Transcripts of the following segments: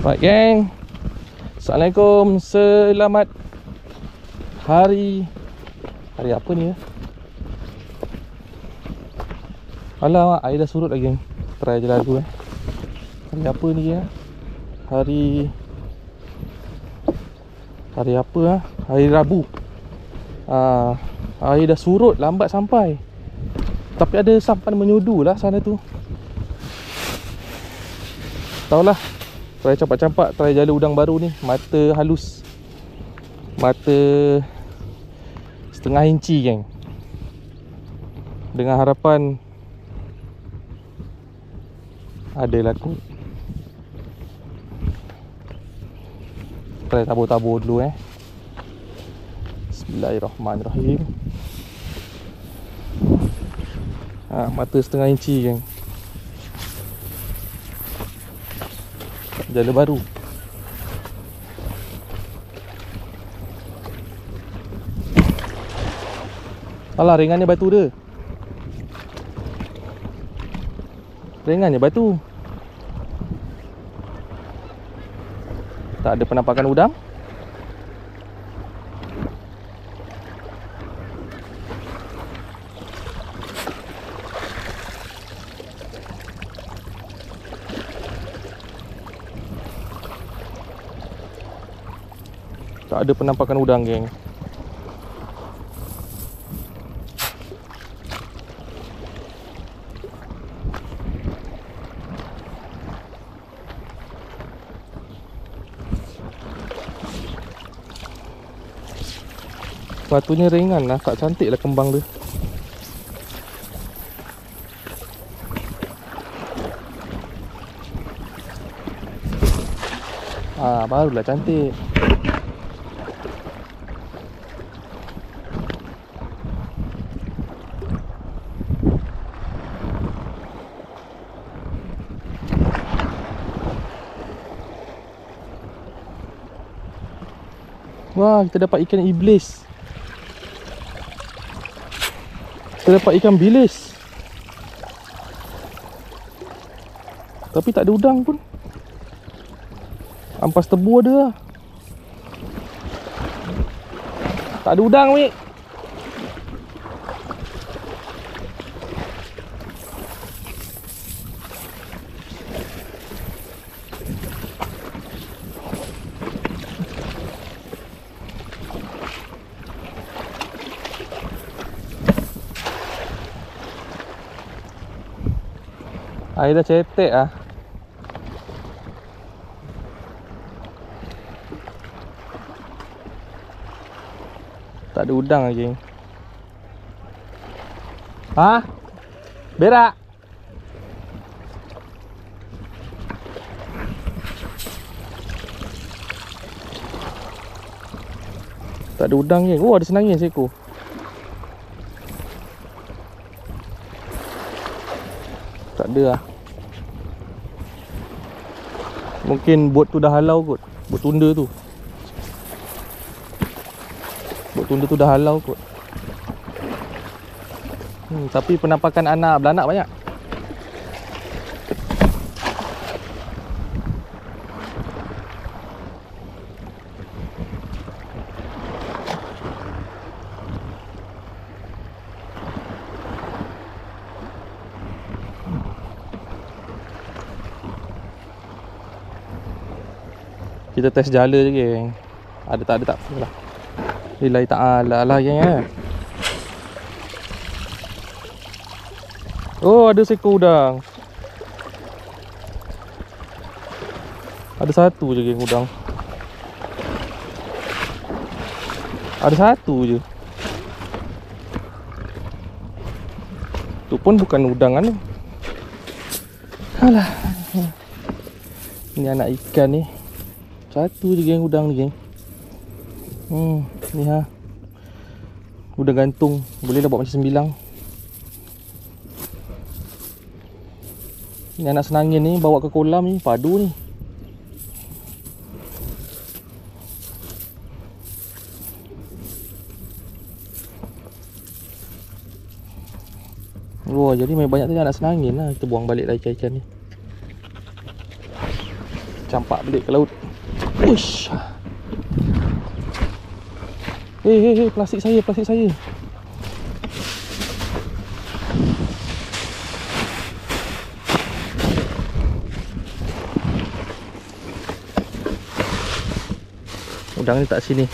Baik geng, Assalamualaikum. Selamat hari apa ni ya? Alamak, air dah surut lagi geng. Try je lagu Hari apa ni ya? Hari apa lah? Hari Rabu. Air dah surut, lambat sampai. Tapi ada sampan menyudu lah sana tu. Taulah, try campak-campak, try jala udang baru ni. Mata halus, mata setengah inci geng. Dengan harapan ada laku. Try tabur-tabur dulu Bismillahirrahmanirrahim. Mata setengah inci geng. Jala baru. Alah, ringannya batu dia. Ringannya batu. Tak ada penampakan udang. Tak ada penampakan udang geng. Batunya ringan lah, tak cantik lah kembang dia. Barulah cantik. Wah, kita dapat ikan iblis. Kita dapat ikan bilis. Tapi tak ada udang pun. Ampas tebu ada lah. Tak ada udang weh. Air dah cetek lah. Tak ada udang lagi. Berak. Tak ada udang lagi. Oh, ada senangin seekor. Tak ada lah. Mungkin bot tu dah halau kot. Bot tunda tu. Bot tunda tu dah halau kot. Tapi penampakan anak beranak banyak. Kita test jala je geng. Ada tak ada tak apalah. Lillahi ta'ala lah geng Oh, ada seekor udang. Ada satu je geng udang. Ada satu je. Tu pun bukan udang kan. Alah. Ini anak ikan ni. Satu je geng udang ni geng. Ni udang gantung. Boleh dah buat macam sembilang. Ni anak senangin ni, bawa ke kolam ni, padu ni. Oh, jadi banyak tu anak senangin lah. Kita buang balik lah ikan-ikan ni. Campak balik ke laut. Uish. Hei, plastik saya, plastik saya. Udang ni tak sini.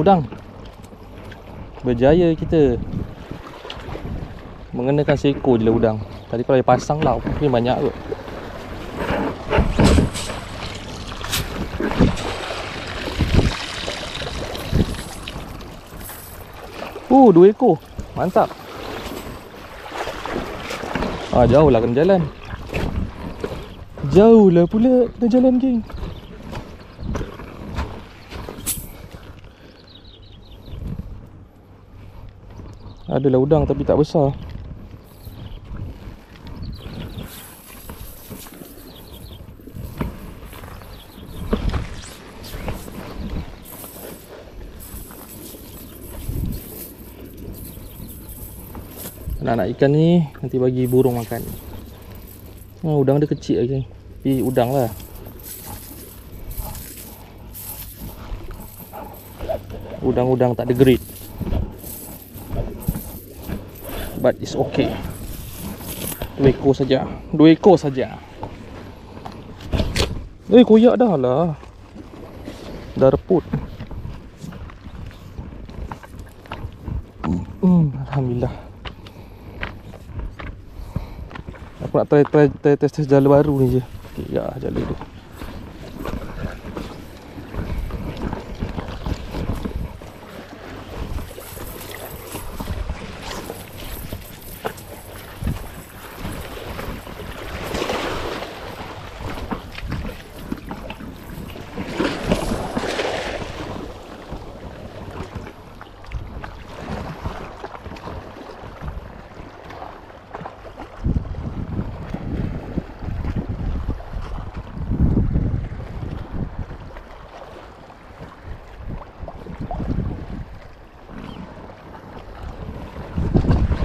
Udang. Berjaya kita mengenakan seekor je lah udang. Tadi kalau dia pasang lah mungkin banyak kot. Dua ekor. Mantap. Jauh lah kena jalan. Jauh lah pula kena jalan, geng. Adalah udang tapi tak besar. Anak-anak ikan ni nanti bagi burung makan. Udang dia kecil lagi. Tapi udang lah. Udang-udang tak ada grade. But it's okay. 2 ekor saja. 2 ekor saja. Koyak dah lah. Dah reput. Alhamdulillah. Aku nak try test jala baru ni je. Okay, ya, jala tu.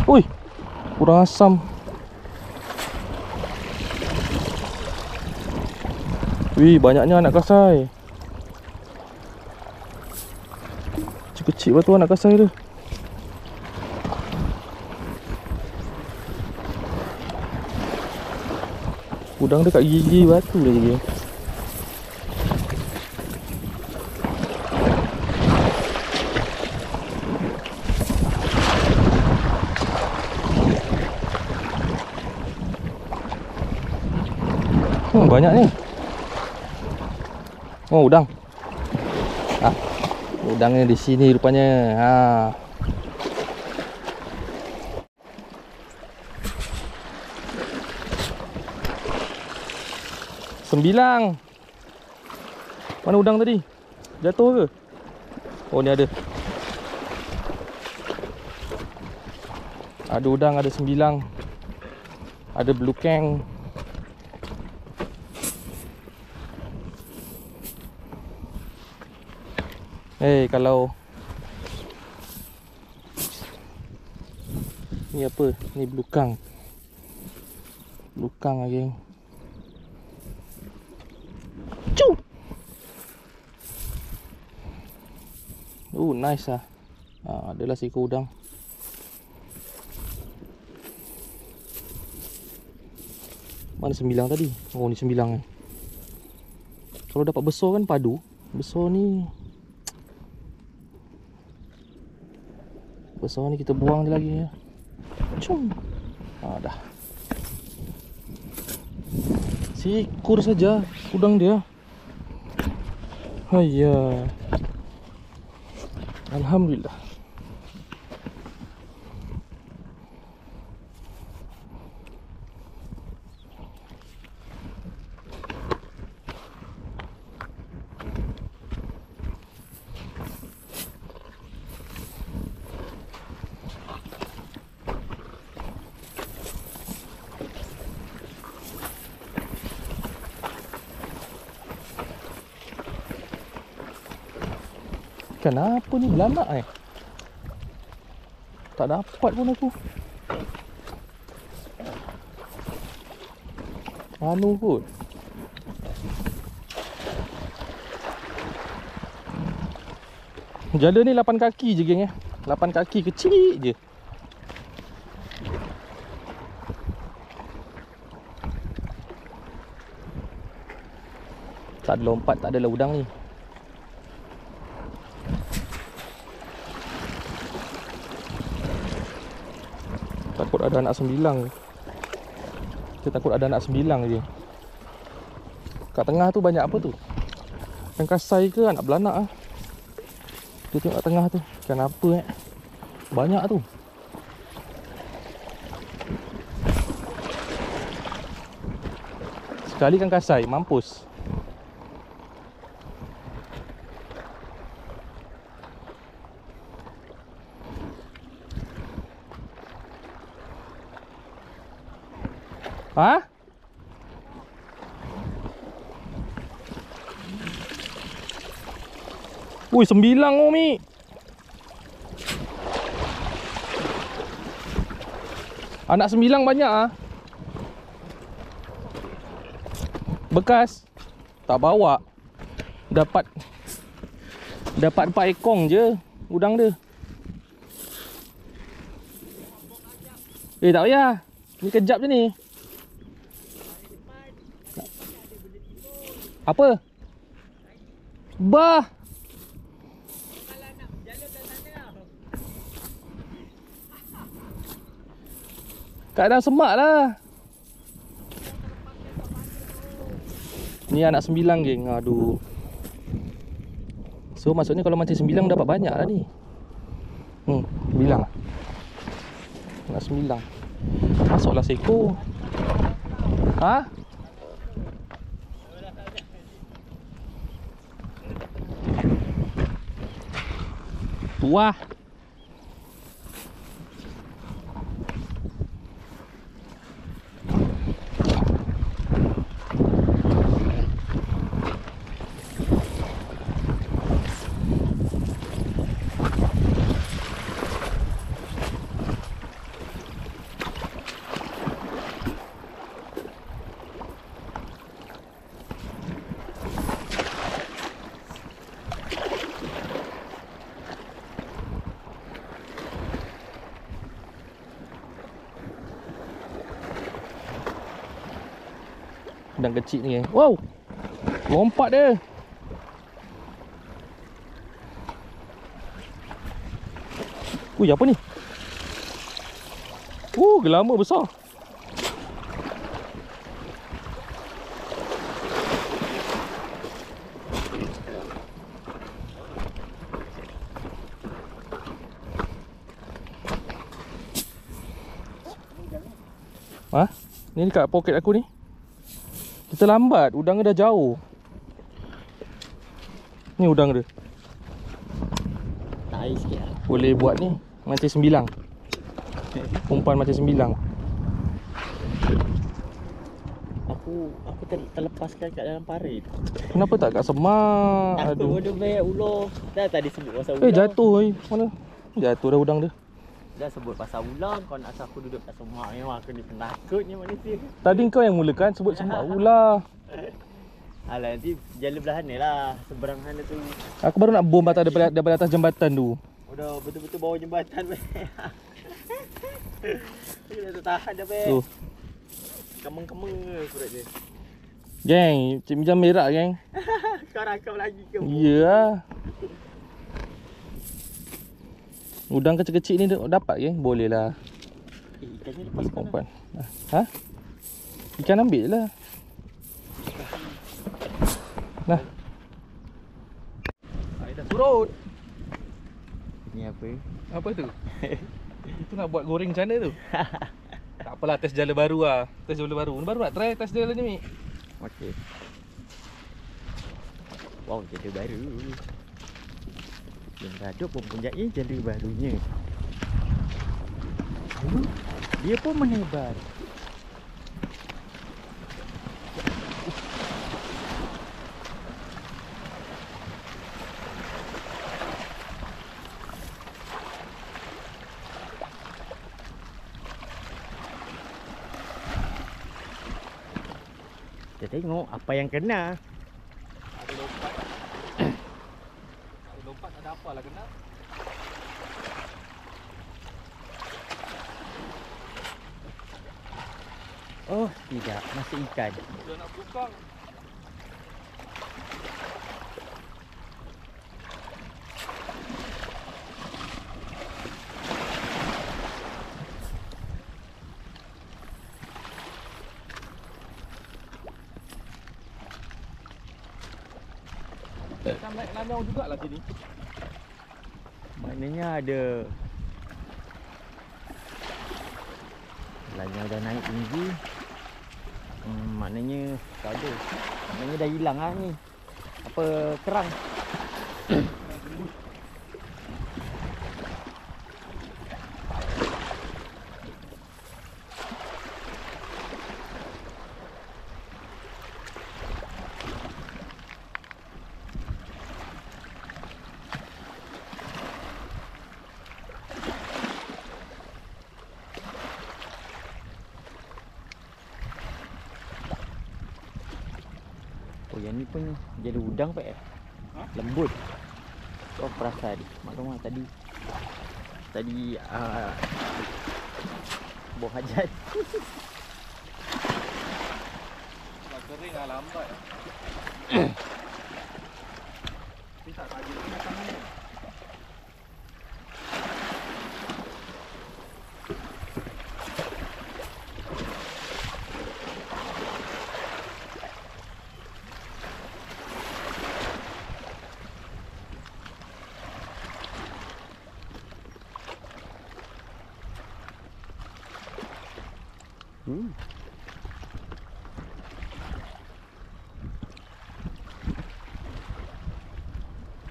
Ui, kurang asam. Wih, banyaknya anak kasai. Kecil-kecil lah tu anak kasai tu. Udang dekat gigi batu dah je. Banyak ni. Udang. Udangnya di sini rupanya. Sembilang. Mana udang tadi? Jatuh ke? Ni ada. Ada udang, ada sembilang. Ada blue keng. Kalau ni apa? Ni belukang. Belukang lah, geng. Cu. Nice lah. Adalah seekor udang. Mana sembilang tadi? Ni sembilang ni. Kalau dapat besar kan padu. Besar ni kita buang je lagi ya. Cum. Dah. Seekor saja udang dia. Hayya. Alhamdulillah. Kenapa ni belanak tak dapat pun aku. Anu kot. Jala ni 8 kaki je geng 8 kaki kecil je. Tak ada lompat, tak adalah udang ni. Takut ada anak sembilang. Kita takut ada anak sembilang je. Kat tengah tu banyak apa tu? Ikan kasai ke anak belanak ah? Kita tengok kat tengah tu. Ikan apa banyak tu. Sekali ikan kasai mampus. Ha? Ui, 9 Umi. Anak 9 banyak ah. Bekas tak bawa. Dapat 4 ekong je udang dia. Tak payah. Ni kejap je ni. Apa? Bah. Kat dalam semak lah. Ni anak 9 geng. Aduh. So maksudnya kalau mancing 9 dapat banyak lah ni. 9 lah. Anak 9. Masuklah seekor. Ha? Wah. Udang kecil ni Wow. Lompat dia. Ui, apa ni? Gelama besar. Ha? Ni dekat poket aku ni. Kita lambat, udangnya dah jauh. Ni udang dia. Tak air sikit lah. Boleh buat ni mancing 9. Umpan mancing 9. Aku terlepaskan kat dalam parit. Kenapa tak kat semak? Takut bodoh banyak ular. Dah tadi sebut pasal ular. Jatuh mana? Jatuh dah udang dia. Dah sebut pasal ular, kau nak aku duduk kat semak. Memang aku ni penakutnya manusia. Tadi kau yang mulakan sebut semak ular. Alah, nanti jala belah sana lah. Seberang sana tu. Aku baru nak bom daripada atas jambatan tu. Udah betul-betul bawah jambatan. Dia tak tahan dah pe. Kemeng-kemeng surat dia. Geng, Cik Mijam merah geng. Kau rakam lagi ke? Ya lah. Udang kecil-kecil ni dapat geng? Boleh lah. Ikannya lepaskan lah. Ha? Ikan ambil je lah. Nah. perut. Ni apa? Apa tu? Itu nak buat goreng macam mana tu? Tak apalah, test jala baru lah. Test jala baru. Baru nak try test jala ni, Mik. Okey. Wow, jala baru. Yang Raduk mempunyai jala barunya. Dia pun menebar. Kita tengok apa yang kena. Ada lompat. Ada lompat, ada apa lah kena. Oh, tidak. Masih ikan. Dia nak berukang. Macam naik lanau jugalah sini. Maknanya ada. Lanya dah naik tinggi. Maknanya tak ada. Maknanya dah hilang lah ni. Apa kerang. Oh, yang ni pun jadi udang pak. Ha? Lembut. Kau perasan maklum tadi buah hajat. Dah kering lah, lambat. Tapi tak saja ni macam ni.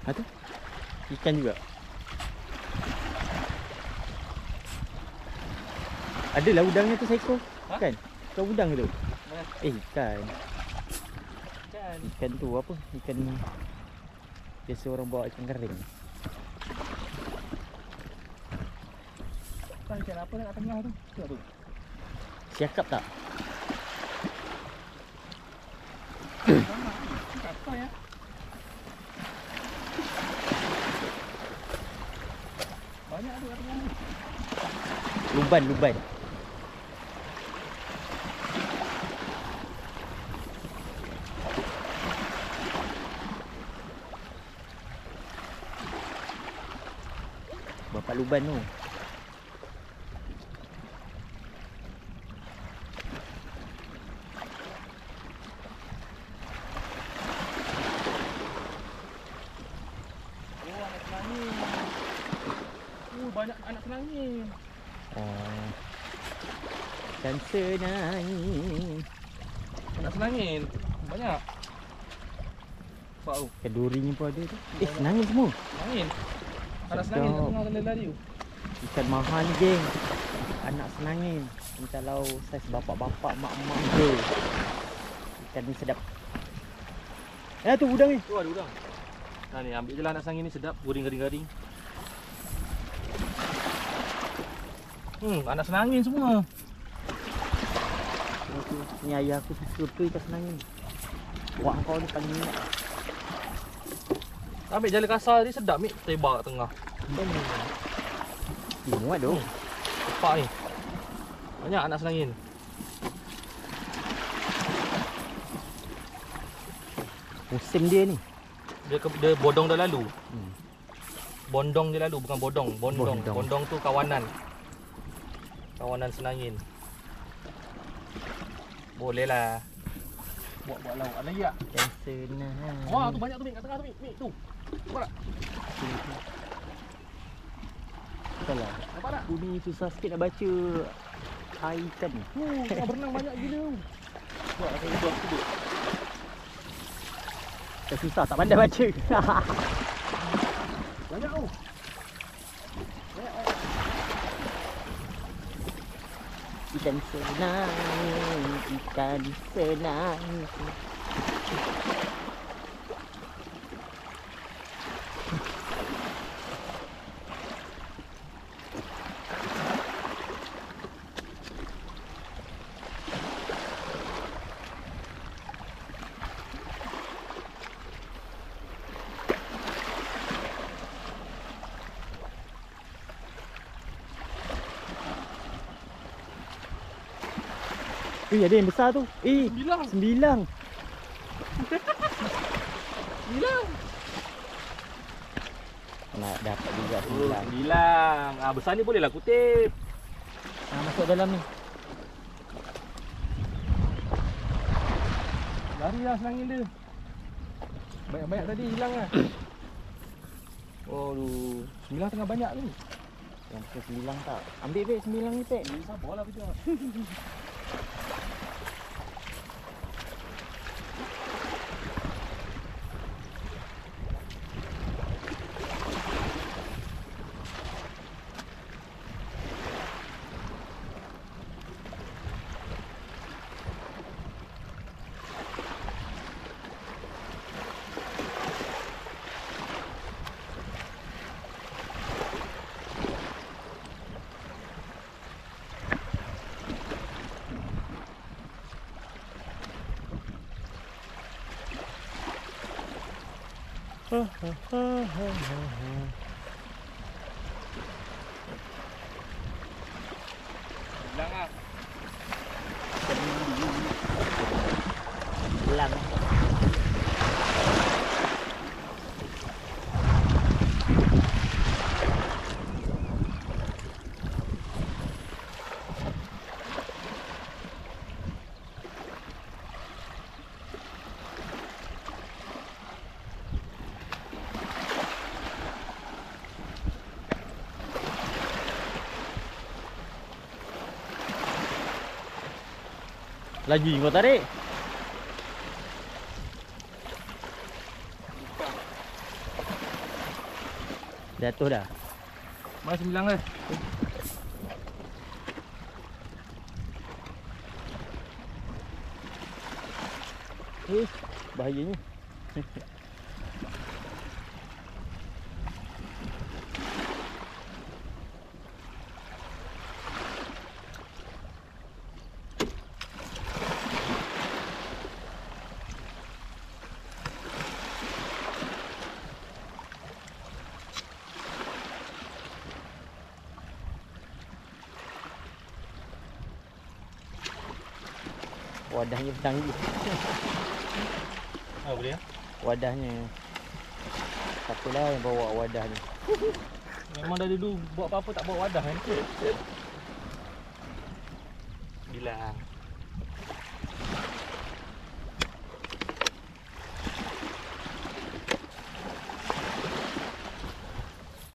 Ada ikan juga. Adalah udangnya tu seekor. Ha? Kan? Kau udang tu. Mana? Ikan. Kan. Ikan tu apa? Ikan biasa orang bawa ikan kering. Kan ikan apa nak kat tengah tu? Tengok tu. Siakap tak? Apa ya? Banyak tu kat tengah ni. Luban. Bapak luban tu. Oh, anak senangin. Banyak anak senangin. Oh. Dan senangin. Anak senangin. Banyak. Wow, Kedurinya pun ada tu. Senangin semua. senangin. Anak senangin kat tengah lari-lari tu. Ikan mahal ni geng. Anak senangin. Ni kalau saiz bapak-bapak mak-mak je. Ikan ni sedap. Tu udang ni. Tu ada udang. Nah ni, ambil je lah anak senangin ni, sedap. Goreng-garing-garing. Anak senangin semua. Ni ayah aku suka tu ikan senangin. Wak kau ni paling minat. Ambil jala kasar ni sedap, Mik. Tebak kat tengah. Muat tu. Tepak ni. Banyak anak senangin. Musim dia ni. Dia bodong dah lalu. Bondong dia lalu, bukan bodong. Bondong. Bondong. Bondong tu kawanan. Kawanan senangin. Boleh lah. Buat lauk. Ada lagi tak? Ikan senangin. Wah, tu banyak tu, Mik. Kat tengah tu, Mik. Tu. Salah. Nampak tak? Bunyi susah sikit nak baca air ikan ni. Tengah berenang banyak gila tu. Buat aku duduk duduk. Dah susah tak pandai baca. Banyak tu. Ikan senang, ikan senang. Ada yang besar tu. 9. 9. Nak dapat juga 9. 9. Ah, besar ni bolehlah kutip. Masuk dalam ni. Lari lah senangin dia. Banyak-banyak tadi hilang lah. Oh, 9 tengah banyak tu. Yang ke 9 tak. Ambil Pek 9 ni Pek. Sabarlah kejap. Hilang lah. Hilang. Lagi kau tarik. Jatuh dah. Mana 9 lah. Bahayanya. Wadahnya canggih. Oh, boleh ya? Wadahnya. Siapalah yang bawa wadah ni. Memang dari dulu buat apa-apa tak bawa wadah kan? Hilang.